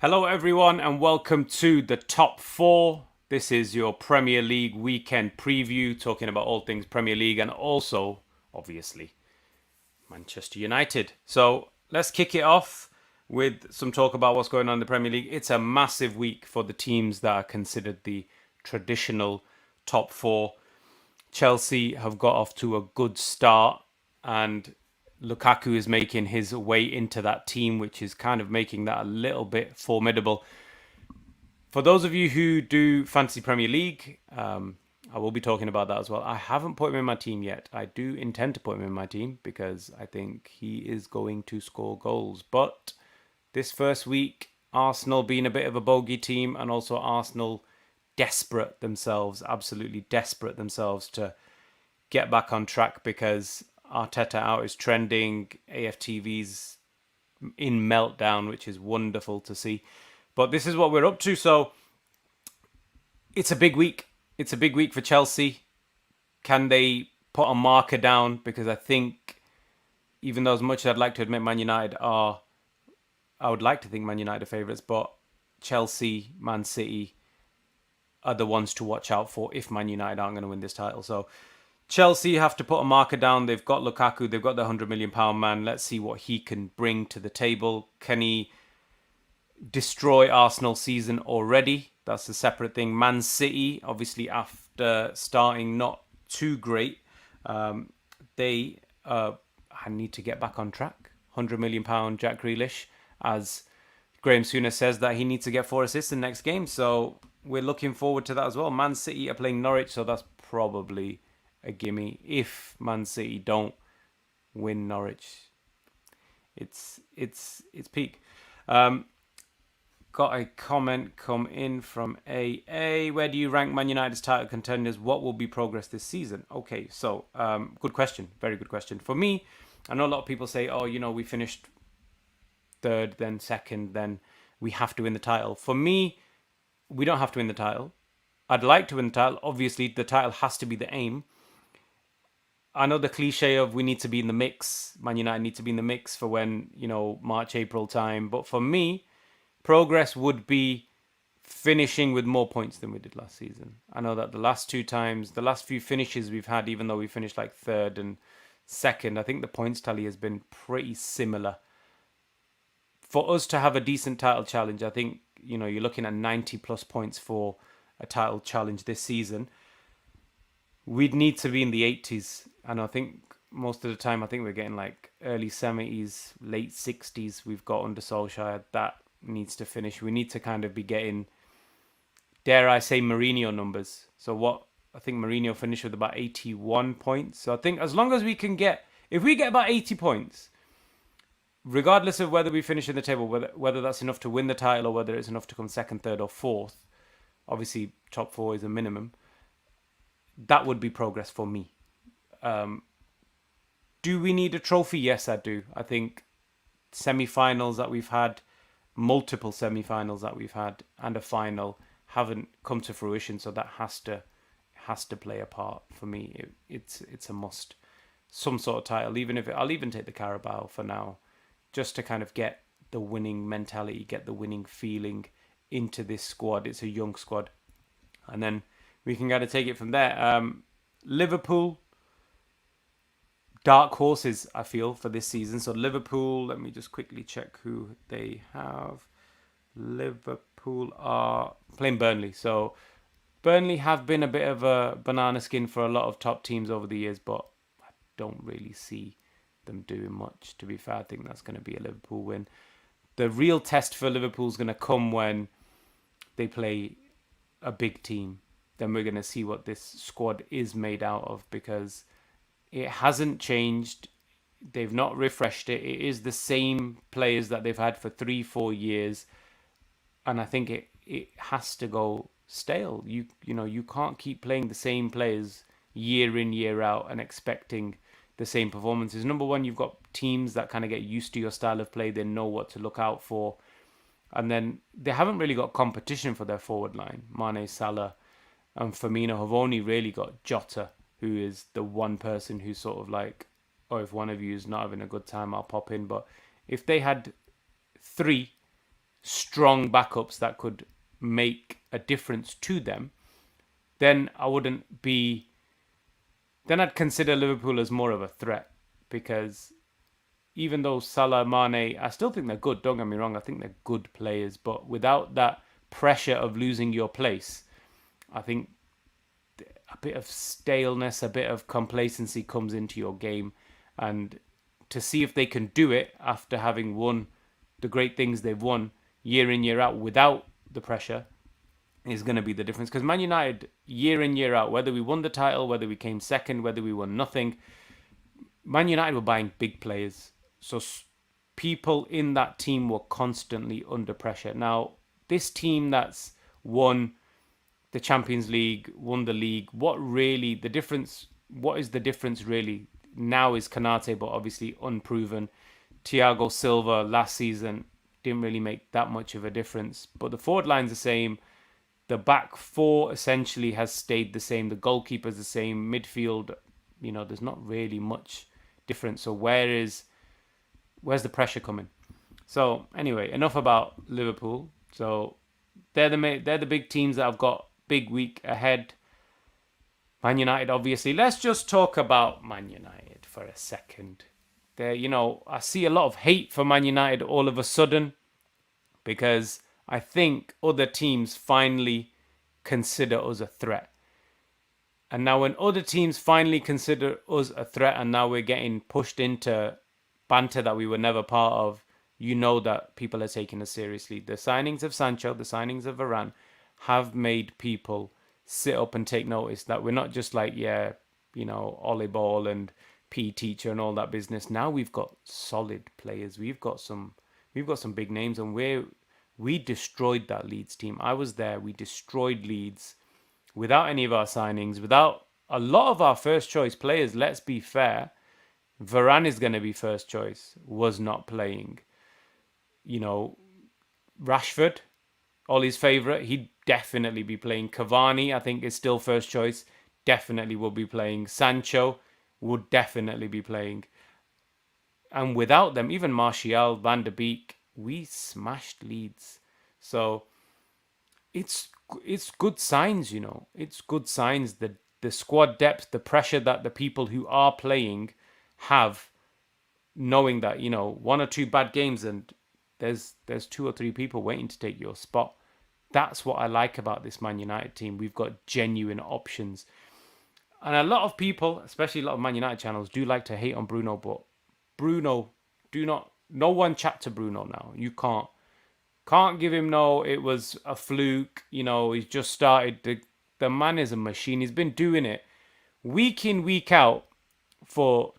Hello, everyone, and welcome to the Top 4. This is your Premier League weekend preview, talking about all things Premier League and also, obviously, Manchester United. So let's kick it off with some talk about what's going on in the Premier League. It's a massive week for the teams that are considered the traditional top 4. Chelsea have got off to a good start, and Lukaku is making his way into that team, which is kind of making that a little bit formidable. For those of you who do Fantasy Premier League, I will be talking about that as well. I haven't put him in my team yet. I do intend to put him in my team because I think he is going to score goals. But this first week, Arsenal being a bit of a bogey team, and also Arsenal desperate themselves, absolutely desperate themselves to get back on track because Arteta out is trending. AFTV's in meltdown, which is wonderful to see. But this is what we're up to. So it's a big week. It's a big week for Chelsea. Can they put a marker down? Because I think, even though as much as I'd like to admit Man United are, I would like to think Man United are favourites, but Chelsea, Man City are the ones to watch out for if Man United aren't going to win this title. So Chelsea have to put a marker down. They've got Lukaku. They've got the £100 million man. Let's see what he can bring to the table. Can he destroy Arsenal's season already? That's a separate thing. Man City, obviously, after starting not too great, they need to get back on track. £100 million Jack Grealish, as Graham Souness says that he needs to get 4 assists in the next game. So we're looking forward to that as well. Man City are playing Norwich, so that's probably a gimme. If Man City don't win Norwich, it's peak. Got a comment come in from AA. Where do you rank Man United's title contenders? What will be progress this season? Okay, so good question. Very good question. For me, I know a lot of people say, oh, we finished third, then second, then we have to win the title. For me, we don't have to win the title. I'd like to win the title. Obviously, the title has to be the aim. I know the cliche of we need to be in the mix. Man United need to be in the mix for when, March, April time. But for me, progress would be finishing with more points than we did last season. I know that the last few finishes we've had, even though we finished like third and second, I think the points tally has been pretty similar. For us to have a decent title challenge, I think, you're looking at 90 plus points for a title challenge this season. We'd need to be in the 80s. And I think most of the time, I think we're getting like early 70s, late 60s we've got under Solskjaer. That needs to finish. We need to kind of be getting, dare I say, Mourinho numbers. So I think Mourinho finished with about 81 points. So I think as long as if we get about 80 points, regardless of whether we finish in the table, whether that's enough to win the title or whether it's enough to come second, third or fourth, obviously top 4 is a minimum, that would be progress for me. Do we need a trophy? Yes, I do. I think semi-finals that we've had, multiple semi-finals that we've had, and a final haven't come to fruition. So that has to play a part for me. It's a must. Some sort of title, I'll even take the Carabao for now, just to kind of get the winning mentality, get the winning feeling into this squad. It's a young squad, and then we can kind of take it from there. Liverpool, dark horses, I feel, for this season. So Liverpool, let me just quickly check who they have. Liverpool are playing Burnley. So Burnley have been a bit of a banana skin for a lot of top teams over the years, but I don't really see them doing much. To be fair, I think that's going to be a Liverpool win. The real test for Liverpool is going to come when they play a big team. Then we're going to see what this squad is made out of, because it hasn't changed. They've not refreshed it. It is the same players that they've had for 3-4 years. And I think it has to go stale. You can't keep playing the same players year in, year out and expecting the same performances. Number one, you've got teams that kind of get used to your style of play. They know what to look out for. And then they haven't really got competition for their forward line. Mane, Salah and Firmino have only really got Jota, who is the one person who's sort of like, oh, if one of you is not having a good time, I'll pop in. But if they had 3 strong backups that could make a difference to them, then I wouldn't be. Then I'd consider Liverpool as more of a threat, because even though Salah, Mane, I still think they're good. Don't get me wrong, I think they're good players, but without that pressure of losing your place, I think a bit of staleness, a bit of complacency comes into your game. And to see if they can do it after having won the great things they've won year in, year out without the pressure is going to be the difference. Because Man United, year in, year out, whether we won the title, whether we came second, whether we won nothing, Man United were buying big players. So people in that team were constantly under pressure. Now, this team that's won the Champions League, won the league, what is the difference really? Now is Kanate, but obviously unproven. Thiago Silva last season didn't really make that much of a difference. But the forward line's the same. The back four essentially has stayed the same. The goalkeeper's the same. Midfield, there's not really much difference. So where's the pressure coming? So anyway, enough about Liverpool. So they're the big teams that have got big week ahead. Man United, obviously. Let's just talk about Man United for a second. I see a lot of hate for Man United all of a sudden, because I think other teams finally consider us a threat. And now when other teams finally consider us a threat, and now we're getting pushed into banter that we were never part of, that people are taking us seriously. The signings of Sancho, the signings of Varane have made people sit up and take notice that we're not just like, Ollie Ball and P teacher and all that business. Now we've got solid players. We've got some big names, and we destroyed that Leeds team. I was there. We destroyed Leeds without any of our signings, without a lot of our first choice players. Let's be fair. Varane is going to be first choice. Was not playing. Rashford, Ollie's favourite, he'd definitely be playing. Cavani, I think, is still first choice. Definitely will be playing. Sancho would definitely be playing. And without them, even Martial, Van der Beek, we smashed Leeds. So it's good signs, It's good signs. The squad depth, the pressure that the people who are playing have, knowing that, one or two bad games and there's 2 or 3 people waiting to take your spot. That's what I like about this Man United team. We've got genuine options. And a lot of people, especially a lot of Man United channels, do like to hate on Bruno, but Bruno, no one chat to Bruno now. You can't give him it was a fluke, he's just started. The man is a machine. He's been doing it week in, week out for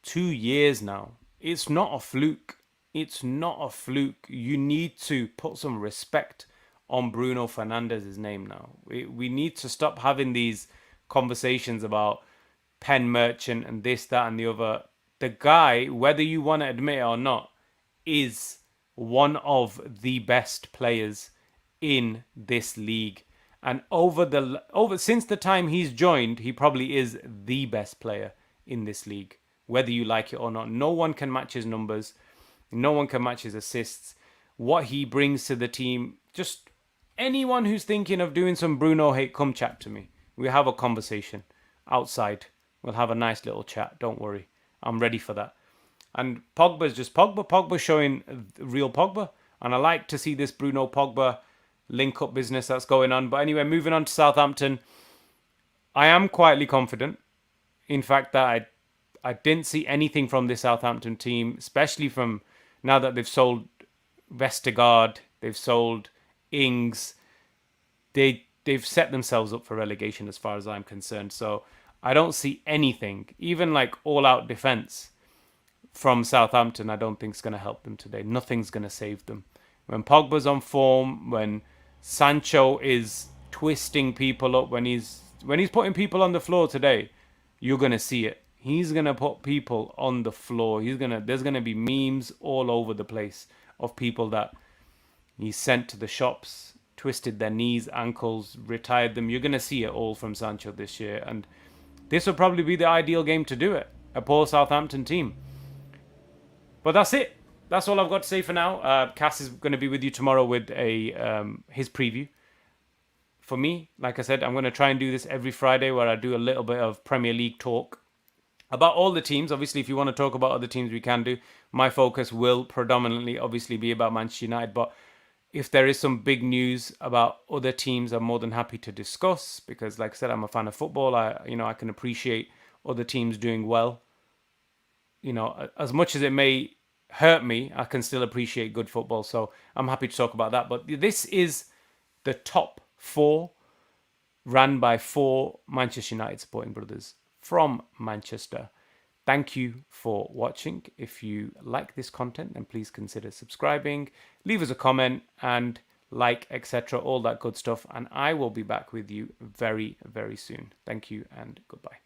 2 years now. It's not a fluke. It's not a fluke. You need to put some respect on Bruno Fernandes's name now. We need to stop having these conversations about pen merchant and this, that, and the other. The guy, whether you want to admit it or not, is one of the best players in this league. And since the time he's joined, he probably is the best player in this league, whether you like it or not. No one can match his numbers. No one can match his assists. What he brings to the team. Just anyone who's thinking of doing some Bruno hate, come chat to me. We'll have a conversation outside. We'll have a nice little chat. Don't worry. I'm ready for that. And Pogba's just Pogba. Pogba's showing real Pogba. And I like to see this Bruno Pogba link-up business that's going on. But anyway, moving on to Southampton. I am quietly confident. In fact, that I didn't see anything from this Southampton team, especially from now that they've sold Vestergaard, they've sold Ings. They've set themselves up for relegation as far as I'm concerned. So I don't see anything, even like all-out defence from Southampton, I don't think is going to help them today. Nothing's going to save them. When Pogba's on form, when Sancho is twisting people up, when he's putting people on the floor today, you're going to see it. He's going to put people on the floor. There's going to be memes all over the place of people that he sent to the shops, twisted their knees, ankles, retired them. You're going to see it all from Sancho this year. And this will probably be the ideal game to do it. A poor Southampton team. But that's it. that's all I've got to say for now. Cass is going to be with you tomorrow with his preview. For me, like I said, I'm going to try and do this every Friday where I do a little bit of Premier League talk about all the teams. Obviously, if you want to talk about other teams, we can do. My focus will predominantly, obviously, be about Manchester United. But if there is some big news about other teams, I'm more than happy to discuss because, like I said, I'm a fan of football. I can appreciate other teams doing well. As much as it may hurt me, I can still appreciate good football. So I'm happy to talk about that. But this is the top four ran by four Manchester United supporting brothers from Manchester. Thank you for watching. If you like this content, then please consider subscribing, leave us a comment and like, etc., all that good stuff. And I will be back with you very, very soon. Thank you and goodbye.